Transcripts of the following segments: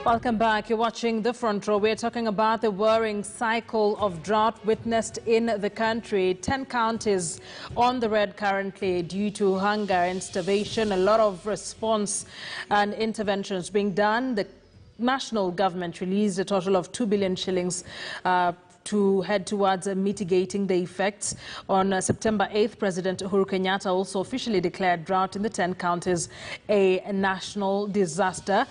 Welcome back. You're watching The Front Row. We're talking about the worrying cycle of drought witnessed in the country. 10 counties on the red currently due to hunger and starvation. A lot of response and interventions being done. The national government released a total of 2 billion shillings to head towards mitigating the effects. On September 8th, President Uhuru Kenyatta also officially declared drought in the 10 counties a national disaster.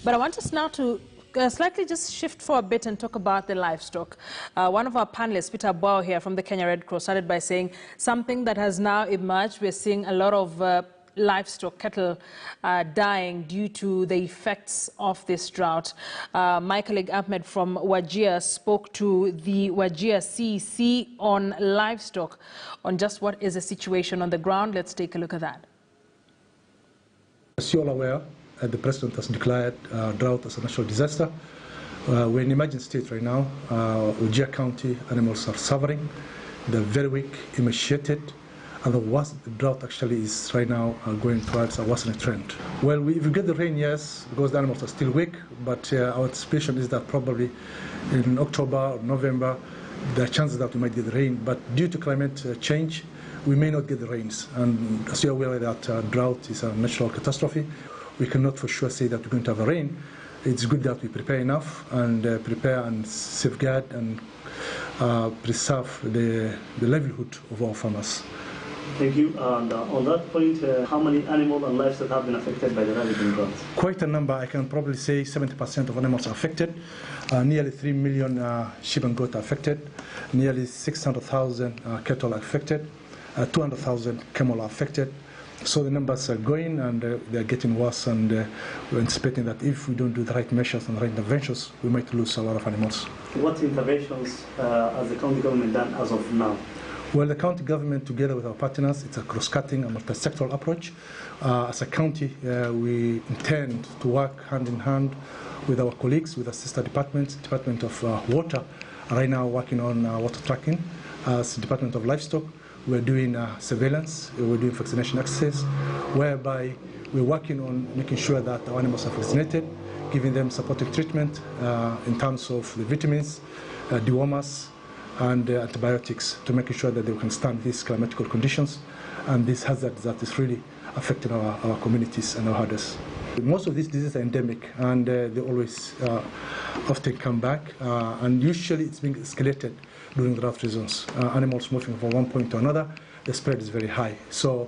But I want us now to slightly just shift for a bit and talk about the livestock. One of our panelists, Peter Bow here from the Kenya Red Cross, started by saying something that has now emerged. We're seeing a lot of livestock, cattle dying due to the effects of this drought. My colleague Ahmed from Wajir spoke to the Wajir CEC on livestock, on just what is the situation on the ground. Let's take a look at that. As you're all aware, the President has declared drought as a national disaster. We're in emergency state right now. Wajir County animals are suffering. They're very weak, emaciated. And the worst drought actually is right now going towards a worsening trend. Well, if we get the rain, yes, because the animals are still weak, but our anticipation is that probably in October or November, there are chances that we might get the rain. But due to climate change, we may not get the rains. And as you're aware that drought is a natural catastrophe, we cannot for sure say that we're going to have a rain. It's good that we prepare enough and prepare and safeguard and preserve the livelihood of our farmers. Thank you. And on that point, how many animals and livestock have been affected by the ravaging drought? Quite a number. I can probably say 70% of animals are affected. Nearly 3 million sheep and goats are affected. Nearly 600,000 cattle are affected. 200,000 camel are affected. So the numbers are going and they're getting worse, and we're anticipating that if we don't do the right measures and the right interventions, we might lose a lot of animals. What interventions has the county government done as of now? Well, the county government, together with our partners, it's a cross-cutting and multi-sectoral approach. As a county, we intend to work hand in hand with our colleagues, with our sister departments, Department of Water, right now working on water tracking. As Department of Livestock, we're doing surveillance, we're doing vaccination access, whereby we're working on making sure that our animals are vaccinated, giving them supportive treatment in terms of the vitamins, dewormers, and antibiotics to make sure that they can stand these climatical conditions and these hazards that is really affecting our communities and our herders. Most of these diseases are endemic, and they always often come back, and usually it's being escalated during drought seasons. Animals moving from one point to another, the spread is very high. So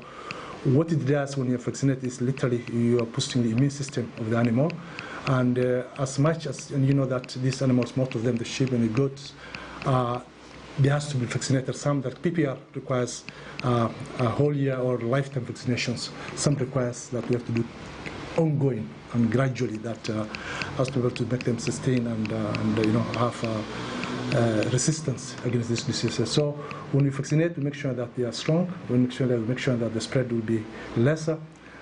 what it does when you're vaccinated is literally you are boosting the immune system of the animal, and as much as, and you know that these animals, most of them, the sheep and the goats, they have to be vaccinated. Some that PPR requires a whole year or lifetime vaccinations. Some requires that we have to do ongoing and gradually, that has to be able to make them sustain and have resistance against these diseases. So when we vaccinate, we make sure that they are strong. We make sure that the spread will be lesser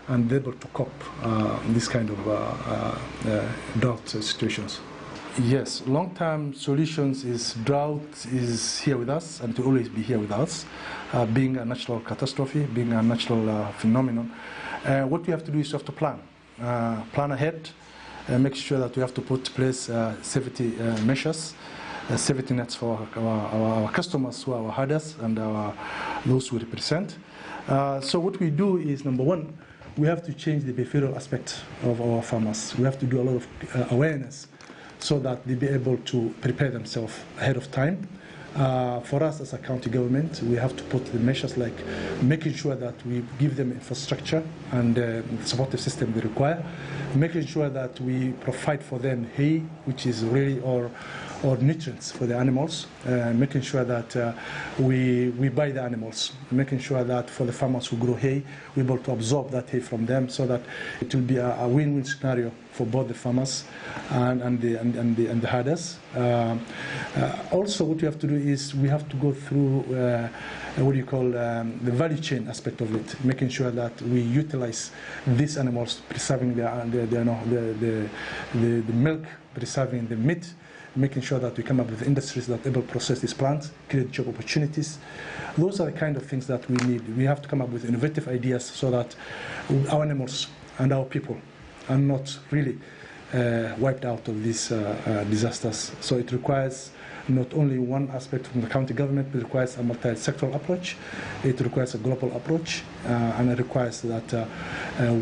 and able to cope this kind of drought situations. Yes, long-term solutions is drought is here with us and to always be here with us, being a natural catastrophe, being a natural phenomenon. What we have to do is we have to plan ahead, make sure that we have to put in place safety measures, safety nets for our customers who are our herders and those we represent. So what we do is, number one, we have to change the behavioral aspect of our farmers. We have to do a lot of awareness, so that they be able to prepare themselves ahead of time. For us as a county government, we have to put the measures like making sure that we give them infrastructure and the supportive system they require, making sure that we provide for them hay, which is really or nutrients for the animals, making sure that we buy the animals, making sure that for the farmers who grow hay, we're able to absorb that hay from them, so that it will be a win-win scenario for both the farmers and the herders. Also, what we have to do is we have to go through the value chain aspect of it, making sure that we utilize these animals, preserving the milk, preserving the meat, making sure that we come up with industries that are able to process these plants, create job opportunities. Those are the kind of things that we need. We have to come up with innovative ideas so that our animals and our people are not really wiped out of these disasters. So it requires not only one aspect from the county government, but it requires a multi-sectoral approach. It requires a global approach, and it requires that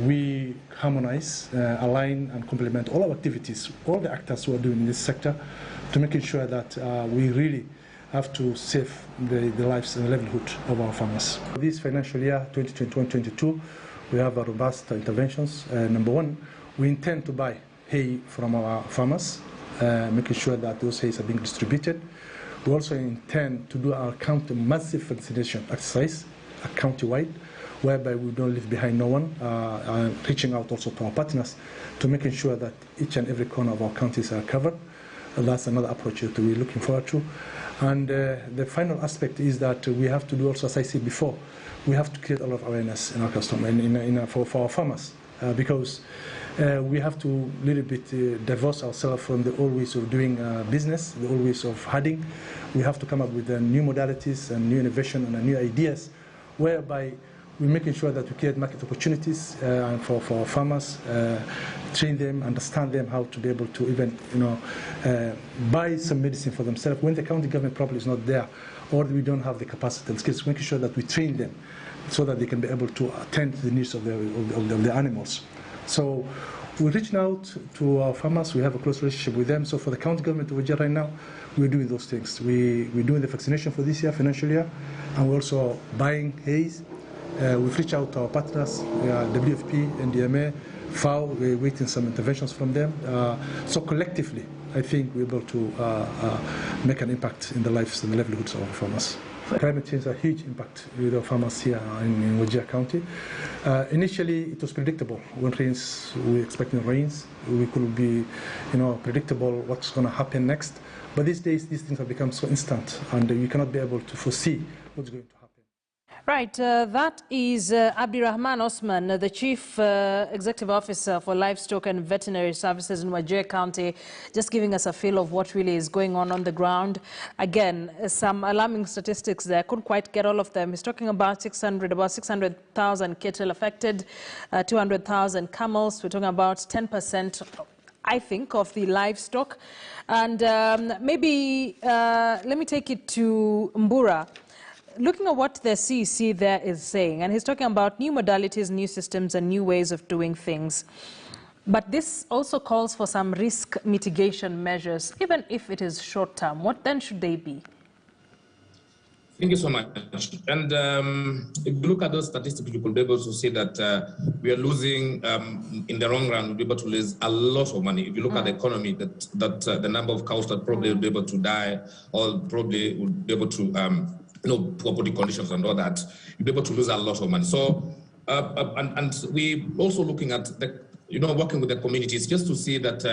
we harmonize, align, and complement all our activities, all the actors who are doing in this sector, to making sure that we really have to save the lives and livelihood of our farmers. This financial year, 2021-22, we have a robust interventions. Number one, we intend to buy hay from our farmers, making sure that those hays are being distributed. We also intend to do our massive vaccination exercise, county-wide, whereby we don't leave behind no one, reaching out also to our partners to making sure that each and every corner of our counties are covered. That's another approach that we're looking forward to. And the final aspect is that we have to do also, as I said before, we have to create a lot of awareness in our customer and for our farmers, because we have to a little bit divorce ourselves from the old ways of doing business, the old ways of herding. We have to come up with new modalities and new innovation and new ideas, whereby we're making sure that we create market opportunities for our farmers, train them, understand them how to be able to even, buy some medicine for themselves when the county government probably is not there, or we don't have the capacity and skills. Making sure that we train them so that they can be able to attend to the needs of the animals. So we're reaching out to our farmers. We have a close relationship with them. So for the county government of Wajir right now, we're doing those things. We're doing the vaccination for this year, financial year, and we're also buying hays. We've reached out to our partners, WFP, NDMA, FAO. We're waiting some interventions from them. So collectively, I think we're able to make an impact in the lives and the livelihoods of our farmers. Climate change has a huge impact with our farmers here in Wajir County. Initially, it was predictable. When rains, we were expecting rains. We could be, predictable what's going to happen next. But these days, these things have become so instant, and you cannot be able to foresee what's going to happen. Right, that is Abdirahman Osman, the Chief Executive Officer for Livestock and Veterinary Services in Wajir County, just giving us a feel of what really is going on the ground. Again, some alarming statistics there. I couldn't quite get all of them. He's talking about 600,000 cattle affected, 200,000 camels. We're talking about 10%. I think, of the livestock. And maybe let me take it to Mbura. Looking at what the CEC there is saying, and he's talking about new modalities, new systems, and new ways of doing things. But this also calls for some risk mitigation measures, even if it is short term. What then should they be? Thank you so much. And if you look at those statistics, you could be able to see that we are losing, in the long run, we'll be able to lose a lot of money. If you look at the economy, that the number of cows that probably will be able to die, or probably will be able to, poor body conditions and all that, you'll be able to lose a lot of money. So, and we also looking at the, working with the communities just to see that,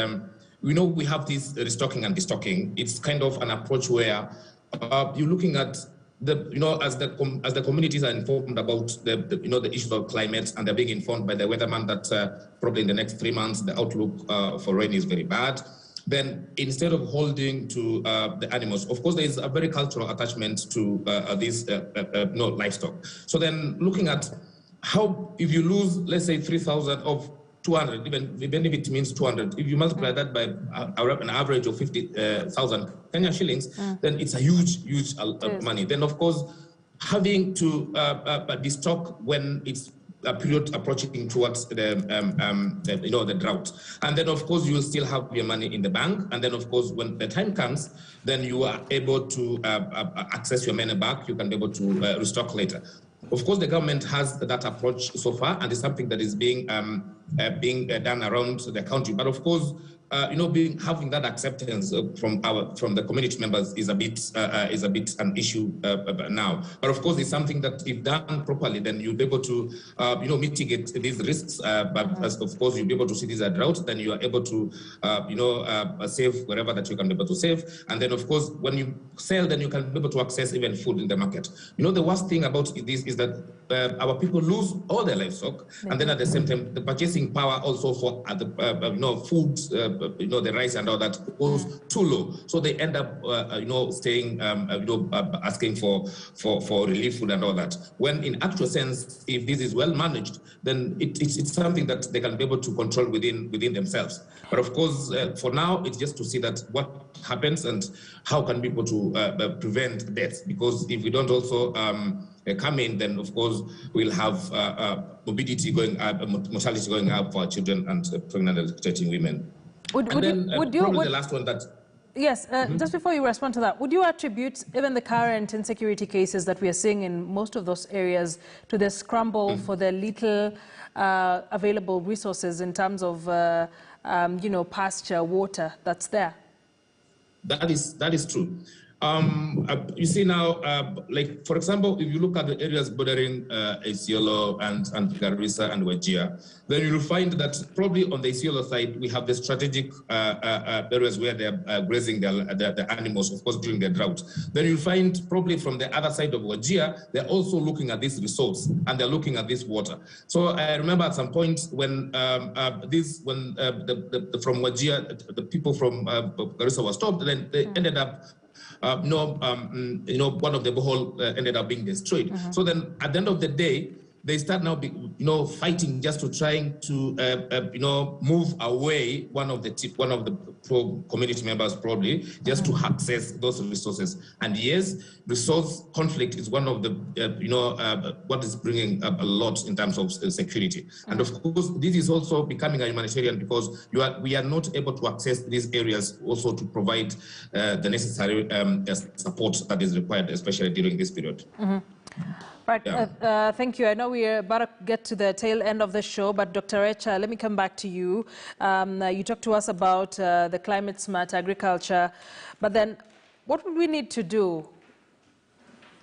we have this restocking and destocking. It's kind of an approach where you're looking at as the communities are informed about the issues of climate, and they're being informed by the weatherman that probably in the next 3 months the outlook for rain is very bad. Then instead of holding to the animals, of course, there is a very cultural attachment to these livestock. So then looking at how, if you lose, let's say 3,000 of 200, even if it means 200, if you multiply that by an average of 50,000 Kenyan shillings, then it's a huge money. Then, of course, having to destock when it's a period approaching towards the drought. And then, of course, you will still have your money in the bank. And then, of course, when the time comes, then you are able to access your money back. You can be able to restock later. Of course, the government has that approach so far, and it's something that is being done around the country. But of course, having that acceptance from the community members is a bit an issue now. But of course, it's something that, if done properly, then you'll be able to mitigate these risks. But as of course, you'll be able to see these are droughts, then you are able to save wherever that you can be able to save. And then, of course, when you sell, then you can be able to access even food in the market. The worst thing about this is that our people lose all their livestock, and then at the same time, the purchasing purchasing power also for food, the rice and all that goes too low. So they end up, staying, asking for relief food and all that. When in actual sense, if this is well managed, then it's something that they can be able to control within themselves. But of course, for now, it's just to see that what happens and how can people to prevent deaths. Because if we don't also come in, then of course we'll have morbidity going up, mortality going up for our children and pregnant and lactating women. The last one that. Yes, just before you respond to that, would you attribute even the current insecurity cases that we are seeing in most of those areas to the scramble for the little available resources in terms of, pasture, water that's there? That is true. You see now, like, for example, if you look at the areas bordering Isiolo and Garissa and Wajir, then you'll find that probably on the Isiolo side, we have the strategic areas where they're grazing the animals, of course, during the drought. Then you'll find probably from the other side of Wajir, they're also looking at this resource and they're looking at this water. So I remember at some point when from Wajir, the people from Garissa were stopped, then they ended up one of the borehole ended up being destroyed. So then at the end of the day, they start now, fighting just to trying to, move away one of the community members probably just to access those resources. And yes, resource conflict is one of the, what is bringing up a lot in terms of security. And of course, this is also becoming a humanitarian because we are not able to access these areas also to provide the necessary support that is required, especially during this period. Right, yeah. Thank you. I know we're about to get to the tail end of the show, but Dr. Echa, let me come back to you. You talked to us about the climate smart agriculture, but then what would we need to do?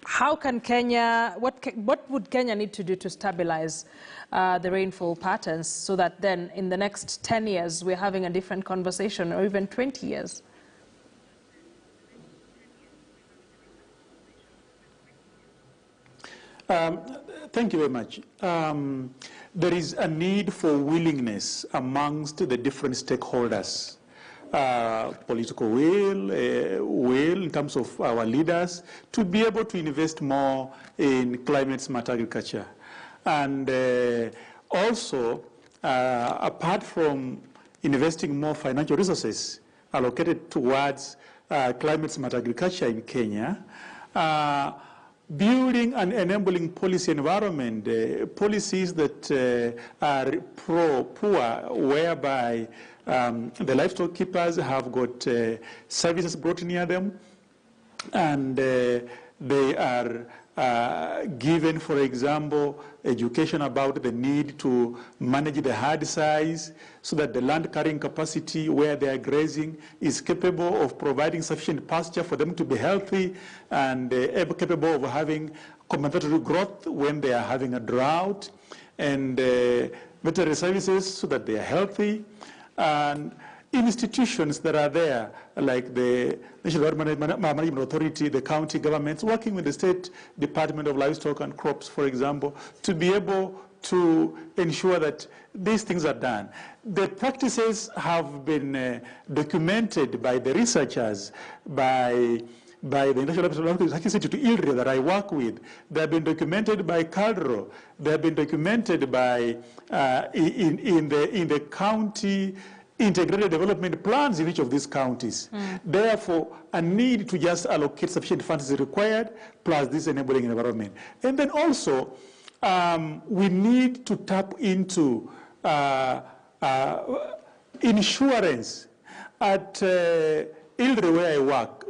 How can Kenya, what would Kenya need to do to stabilize the rainfall patterns so that then in the next 10 years we're having a different conversation, or even 20 years? Thank you very much. There is a need for willingness amongst the different stakeholders, political will in terms of our leaders, to be able to invest more in climate smart agriculture. And also, apart from investing more financial resources allocated towards climate smart agriculture in Kenya, building and enabling policy environment, policies that are pro-poor, whereby the livestock keepers have got services brought near them, and they are given, for example, education about the need to manage the herd size so that the land carrying capacity where they are grazing is capable of providing sufficient pasture for them to be healthy and capable of having compensatory growth when they are having a drought, and veterinary services so that they are healthy, and institutions that are there, like the National Management Authority, the county governments, working with the State Department of Livestock and Crops, for example, to be able to ensure that these things are done. The practices have been documented by the researchers, by the International Livestock Institute, ILRI, that I work with. They have been documented by CALDRO. They have been documented by in the county integrated development plans in each of these counties. Therefore, a need to just allocate sufficient funds is required, plus this enabling environment. And then also, we need to tap into insurance. At ILRI, where I work,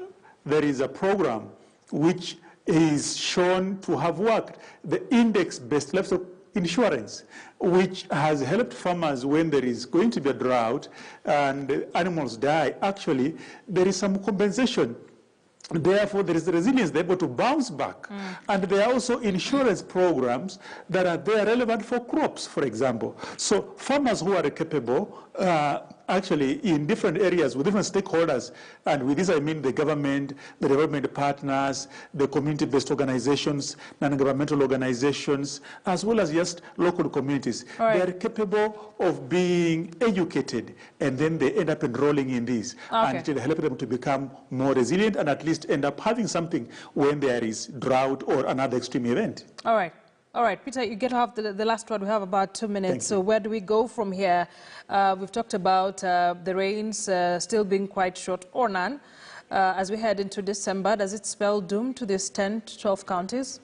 there is a program which is shown to have worked, the index-based livestock insurance, which has helped farmers when there is going to be a drought and animals die. Actually, there is some compensation. Therefore, there is the resilience, they're able to bounce back. And there are also insurance programs that are there relevant for crops, for example. So farmers who are capable actually in different areas with different stakeholders. And with this, I mean the government, the development partners, the community-based organizations, non-governmental organizations, as well as just local communities. Right. They are capable of being educated, and then they end up enrolling in this. Okay. And it will help them to become more resilient and at least end up having something when there is drought or another extreme event. All right. All right, Peter, you get to have the last word. We have about 2 minutes. So where do we go from here? We've talked about the rains still being quite short or none. As we head into December, does it spell doom to these 10 to 12 counties?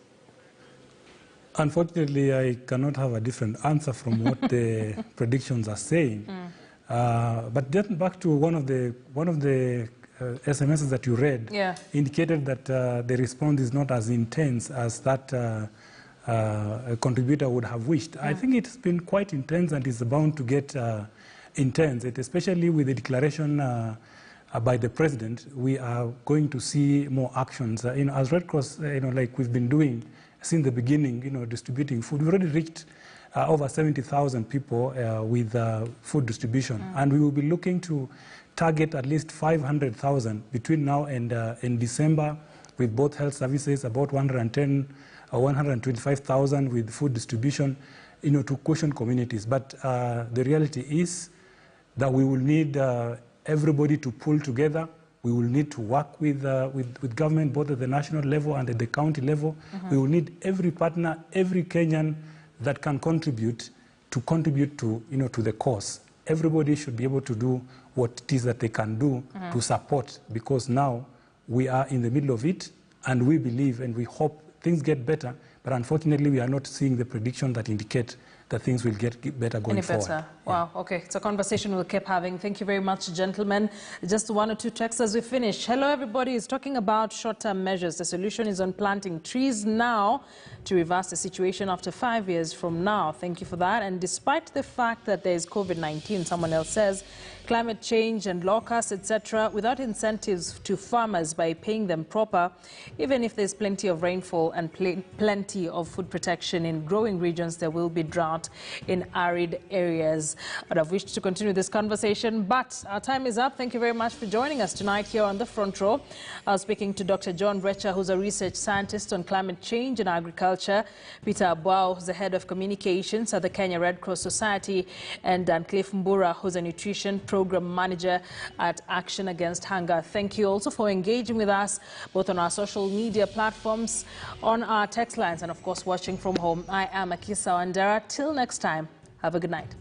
Unfortunately, I cannot have a different answer from what the predictions are saying. But getting back to one of the SMSs that you read, indicated that the response is not as intense as that a contributor would have wished. I think it's been quite intense and is bound to get intense, especially with the declaration by the president. We are going to see more actions. As Red Cross, like we've been doing since the beginning, distributing food. We've already reached over 70,000 people with food distribution, and we will be looking to target at least 500,000 between now and in December, with both health services, about 125,000 with food distribution, to cushion communities. But the reality is that we will need everybody to pull together. We will need to work with government, both at the national level and at the county level. We will need every partner, every Kenyan that can contribute to the cause. Everybody should be able to do what it is that they can do to support, because now we are in the middle of it, and we believe and we hope things get better, but unfortunately we are not seeing the prediction that indicate that things will get better going forward. Wow, okay. It's a conversation we'll keep having. Thank you very much, gentlemen. Just 1 or 2 texts as we finish. Hello, everybody. Is talking about short-term measures. The solution is on planting trees now to reverse the situation after 5 years from now. Thank you for that. And despite the fact that there is COVID-19, someone else says, climate change and locusts, etc., without incentives to farmers by paying them proper, even if there's plenty of rainfall and plenty of food protection in growing regions, there will be drought in arid areas. I'd have wished to continue this conversation, but our time is up. Thank you very much for joining us tonight here on the front row. I was speaking to Dr. John Brecher, who's a research scientist on climate change and agriculture, Peter Abwao, who's the head of communications at the Kenya Red Cross Society, and Dan Cliff Mbura, who's a nutrition program manager at Action Against Hunger. Thank you also for engaging with us, both on our social media platforms, on our text lines, and of course watching from home. I am Akisa Wandera. Till next time, have a good night.